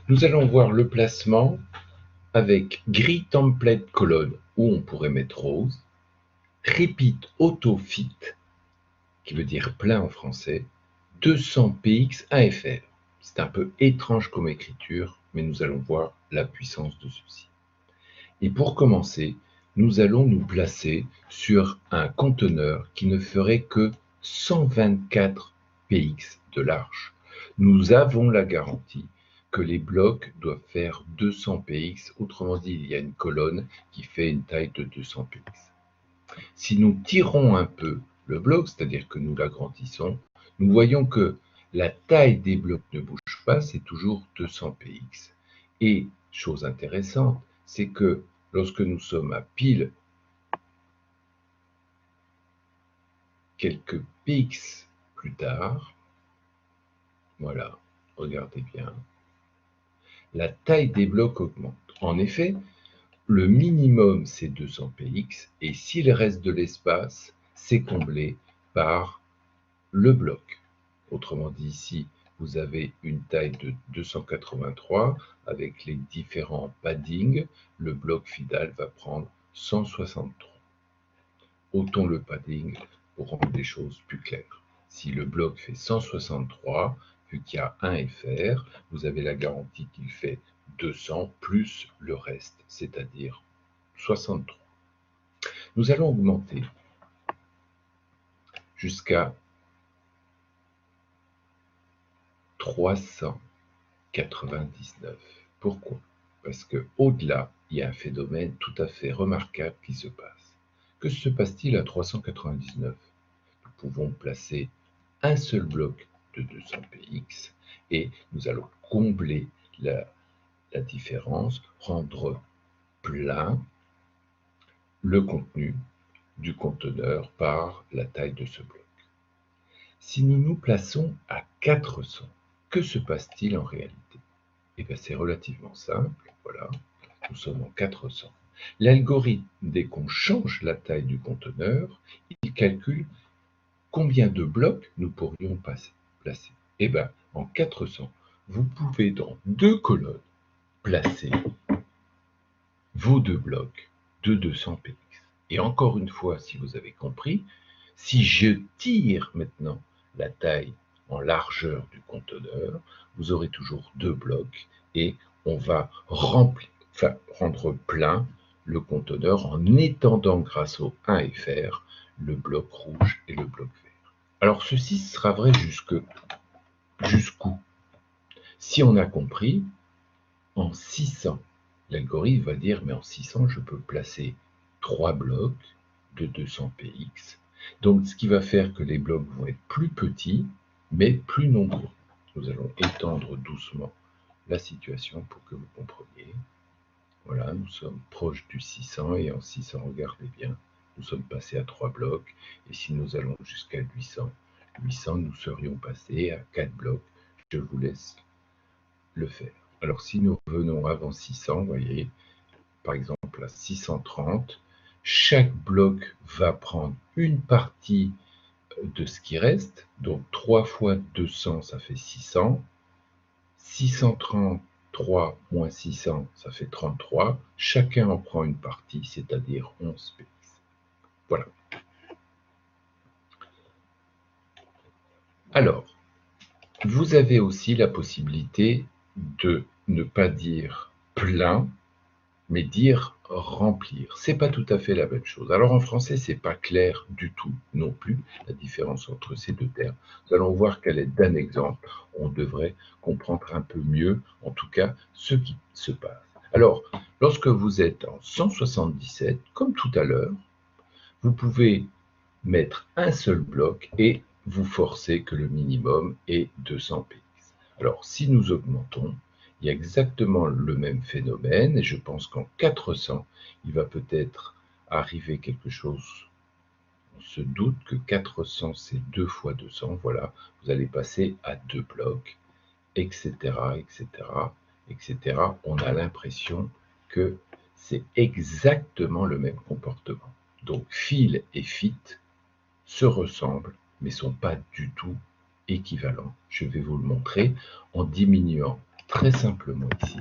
Nous allons voir le placement avec gris template colonne, où on pourrait mettre rose, repeat auto fit, qui veut dire plein en français, 200 px AFR. C'est un peu étrange comme écriture, mais nous allons voir la puissance de ceci. Et pour commencer, nous allons nous placer sur un conteneur qui ne ferait que 124 px de large. Nous avons la garantie que les blocs doivent faire 200 px, autrement dit, il y a une colonne qui fait une taille de 200 px. Si nous tirons un peu le bloc, c'est-à-dire que nous l'agrandissons, nous voyons que la taille des blocs ne bouge pas, c'est toujours 200 px. Et, chose intéressante, c'est que lorsque nous sommes à pile quelques px plus tard, voilà, regardez bien, la taille des blocs augmente. En effet, le minimum c'est 200 px, et s'il reste de l'espace, c'est comblé par le bloc. Autrement dit, ici, vous avez une taille de 283 avec les différents paddings. Le bloc final va prendre 163. Ôtons le padding pour rendre les choses plus claires. Si le bloc fait 163, vu qu'il y a un FR, vous avez la garantie qu'il fait 200 plus le reste, c'est-à-dire 63. Nous allons augmenter jusqu'à 399. Pourquoi? Parce qu'au-delà, il y a un phénomène tout à fait remarquable qui se passe. Que se passe-t-il à 399? Nous pouvons placer un seul bloc de 200 px et nous allons combler la différence, rendre plein le contenu du conteneur par la taille de ce bloc. Si nous nous plaçons à 400, que se passe-t-il en réalité? Eh bien, c'est relativement simple. Voilà, nous sommes en 400. L'algorithme, dès qu'on change la taille du conteneur, il calcule combien de blocs nous pourrions placer. Eh bien, en 400, vous pouvez dans deux colonnes placer vos deux blocs de 200 px. Et encore une fois, si vous avez compris, si je tire maintenant la taille en largeur du conteneur, vous aurez toujours deux blocs et on va rendre plein le conteneur en étendant grâce au 1 FR le bloc rouge et le bloc vert. Alors ceci sera vrai jusqu'où? Si on a compris, en 600, l'algorithme va dire, mais en 600, je peux placer 3 blocs de 200 px. Donc, ce qui va faire que les blocs vont être plus petits, mais plus nombreux. Nous allons étendre doucement la situation pour que vous compreniez. Voilà, nous sommes proches du 600, et en 600, regardez bien, nous sommes passés à 3 blocs, et si nous allons jusqu'à 800, nous serions passés à 4 blocs. Je vous laisse le faire. Alors, si nous revenons avant 600, vous voyez, par exemple à 630, chaque bloc va prendre une partie de ce qui reste, donc 3 fois 200, ça fait 600, 633 moins 600, ça fait 33, chacun en prend une partie, c'est-à-dire 11 px. Voilà. Alors, vous avez aussi la possibilité de ne pas dire plein, mais dire remplir. C'est pas tout à fait la même chose. Alors en français, c'est pas clair du tout non plus, la différence entre ces deux termes. Nous allons voir qu'à l'aide d'un exemple, on devrait comprendre un peu mieux, en tout cas, ce qui se passe. Alors, lorsque vous êtes en 177, comme tout à l'heure, vous pouvez mettre un seul bloc et vous forcez que le minimum est 200 px. Alors, si nous augmentons, il y a exactement le même phénomène, et je pense qu'en 400, il va peut-être arriver quelque chose. On se doute que 400, c'est 2 fois 200, voilà, vous allez passer à 2 blocs, etc., etc., etc. On a l'impression que c'est exactement le même comportement. Donc, fil et fit se ressemblent, mais ne sont pas du tout équivalents. Je vais vous le montrer en diminuant très simplement ici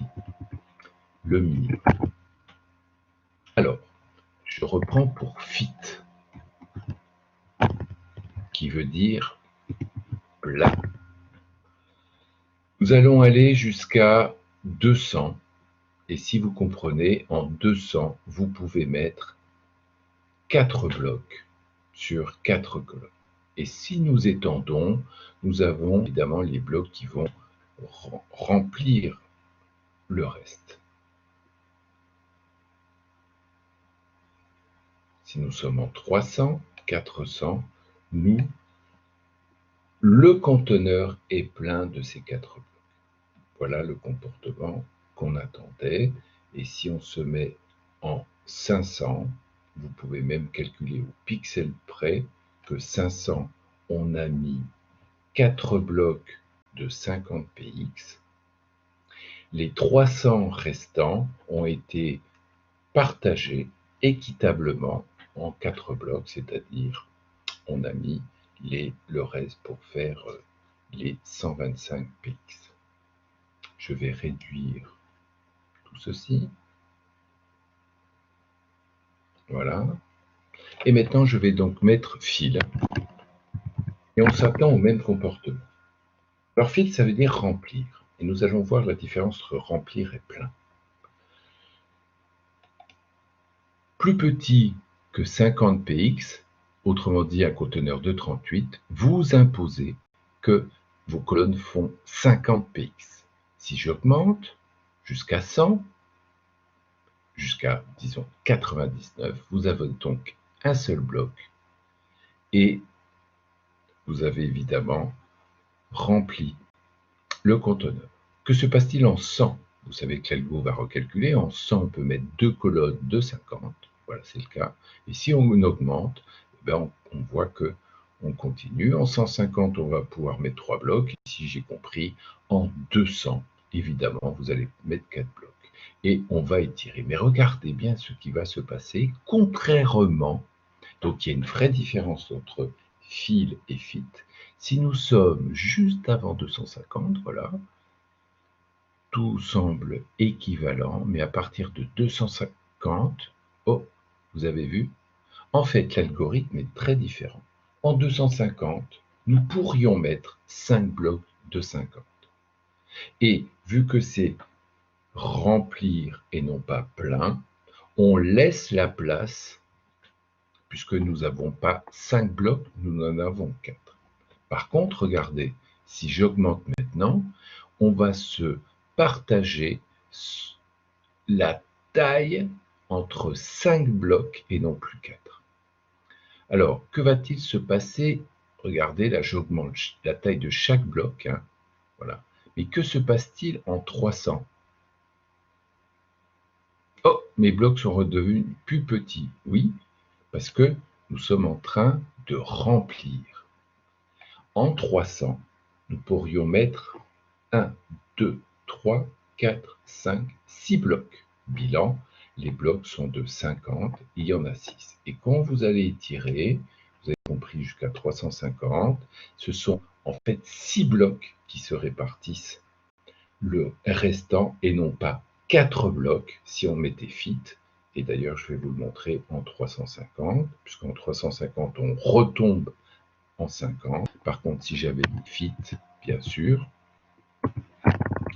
le minimum. Alors, je reprends pour fit, qui veut dire plat. Nous allons aller jusqu'à 200, et si vous comprenez, en 200, vous pouvez mettre 4 blocs sur 4 colonnes. Et si nous étendons, nous avons évidemment les blocs qui vont remplir le reste. Si nous sommes en 300, 400, le conteneur est plein de ces 4 blocs. Voilà le comportement qu'on attendait. Et si on se met en 500, vous pouvez même calculer au pixel près que 500, on a mis 4 blocs de 50 px. Les 300 restants ont été partagés équitablement en 4 blocs, c'est-à-dire on a mis le reste pour faire les 125 px. Je vais réduire tout ceci. Voilà. Et maintenant, je vais donc mettre fil. Et on s'attend au même comportement. Alors, fil, ça veut dire remplir. Et nous allons voir la différence entre remplir et plein. Plus petit que 50 px, autrement dit un conteneur de 38, vous imposez que vos colonnes font 50 px. Si j'augmente jusqu'à 100, jusqu'à, disons, 99, vous avez donc un seul bloc et vous avez évidemment rempli le conteneur. Que se passe-t-il en 100? Vous savez que l'algo va recalculer. En 100, on peut mettre 2 colonnes de 50. Voilà, c'est le cas. Et si on augmente, on voit que on continue. En 150, on va pouvoir mettre 3 blocs. Ici, j'ai compris, en 200, évidemment, vous allez mettre 4 blocs. Et on va étirer. Mais regardez bien ce qui va se passer, contrairement. Donc, il y a une vraie différence entre fil et fit. Si nous sommes juste avant 250, voilà, tout semble équivalent, mais à partir de 250, oh, vous avez vu, en fait, l'algorithme est très différent. En 250, nous pourrions mettre 5 blocs de 50. Et vu que c'est remplir et non pas plein, on laisse la place, puisque nous n'avons pas 5 blocs, nous en avons 4. Par contre, regardez, si j'augmente maintenant, on va se partager la taille entre 5 blocs et non plus 4. Alors, que va-t-il se passer? Regardez, là, j'augmente la taille de chaque bloc. Hein, voilà. Mais que se passe-t-il en 300? Oh, mes blocs sont redevenus plus petits. Oui, parce que nous sommes en train de remplir. En 300, nous pourrions mettre 1, 2, 3, 4, 5, 6 blocs. Bilan, les blocs sont de 50, il y en a 6. Et quand vous allez étirer, vous avez compris jusqu'à 350, ce sont en fait 6 blocs qui se répartissent le restant et non pas 4 blocs si on mettait fit. Et d'ailleurs, je vais vous le montrer en 350, puisqu'en 350, on retombe en 50. Par contre, si j'avais mis fit, bien sûr,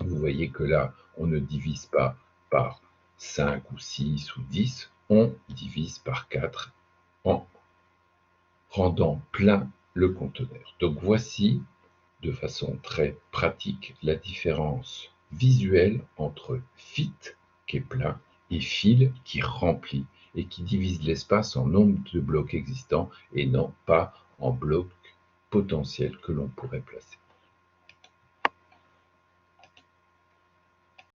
vous voyez que là, on ne divise pas par 5 ou 6 ou 10, on divise par 4 en rendant plein le conteneur. Donc voici, de façon très pratique, la différence visuelle entre fit, qui est plein, et fil, qui remplit, et qui divise l'espace en nombre de blocs existants, et non pas en blocs potentiels que l'on pourrait placer.